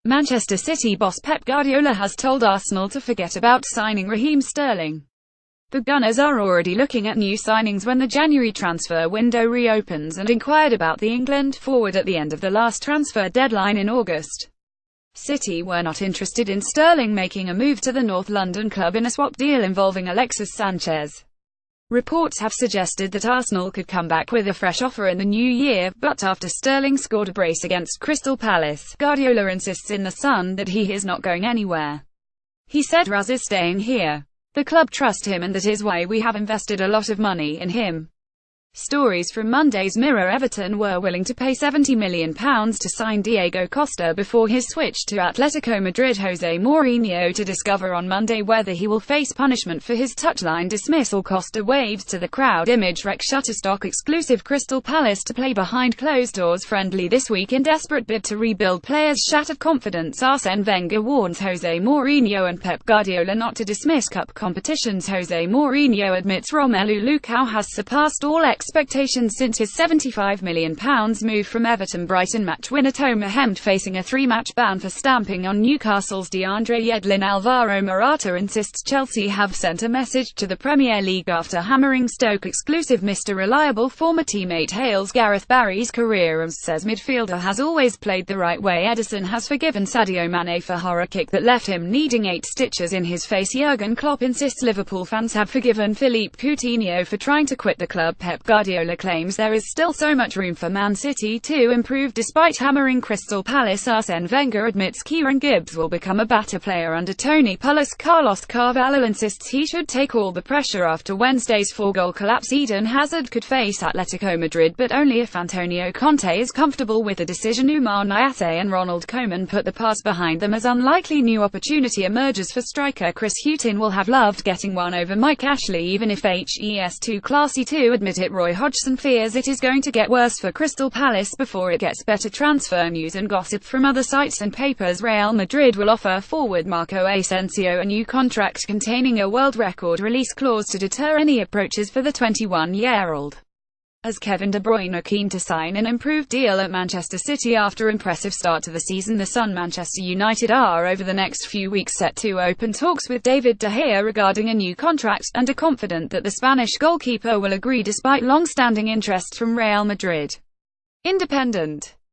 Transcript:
Manchester City boss Pep Guardiola has told Arsenal to forget about signing Raheem Sterling. The Gunners are already looking at new signings when the January transfer window reopens, and inquired about the England forward at the end of the last transfer deadline in August. City were not interested in Sterling making a move to the North London club in a swap deal involving Alexis Sanchez. Reports have suggested that Arsenal could come back with a fresh offer in the new year, but after Sterling scored a brace against Crystal Palace, Guardiola insists in The Sun that he is not going anywhere. He said Raz is staying here. The club trust him and that is why we have invested a lot of money in him. Stories from Monday's Mirror: Everton were willing to pay £70 million to sign Diego Costa before his switch to Atletico Madrid. Jose Mourinho to discover on Monday whether he will face punishment for his touchline dismissal. Costa waves to the crowd. Image rec. Shutterstock exclusive. Crystal Palace to play behind closed doors friendly this week in desperate bid to rebuild players' shattered confidence. Arsene Wenger warns Jose Mourinho and Pep Guardiola not to dismiss cup competitions. Jose Mourinho admits Romelu Lukaku has surpassed all expectations since his £75 million move from Everton. Brighton match winner Thomas Hemd facing a 3-match ban for stamping on Newcastle's DeAndre Yedlin. Alvaro Morata insists Chelsea have sent a message to the Premier League after hammering Stoke. Exclusive. Mr. Reliable former teammate hails Gareth Barry's career and says midfielder has always played the right way. Edison has forgiven Sadio Mane for horror kick that left him needing 8 stitches in his face. Jurgen Klopp insists Liverpool fans have forgiven Philippe Coutinho for trying to quit the club. Pep Guardiola claims there is still so much room for Man City to improve despite hammering Crystal Palace. Arsene Wenger admits Kieran Gibbs will become a better player under Tony Pulis. Carlos Carvalho insists he should take all the pressure after Wednesday's 4-goal collapse. Eden Hazard could face Atletico Madrid, but only if Antonio Conte is comfortable with the decision. Oumar Niasse and Ronald Koeman put the past behind them as unlikely new opportunity emerges for striker Chris Hughton. Will have loved getting one over Mike Ashley even if he's too classy to admit it. Roy Hodgson fears it is going to get worse for Crystal Palace before it gets better. Transfer news and gossip from other sites and papers. Real Madrid will offer forward Marco Asensio a new contract containing a world record release clause to deter any approaches for the 21-year-old. As Kevin De Bruyne are keen to sign an improved deal at Manchester City after impressive start to the season. The Sun. Manchester United are over the next few weeks set to open talks with David De Gea regarding a new contract, and are confident that the Spanish goalkeeper will agree despite long-standing interest from Real Madrid. Independent.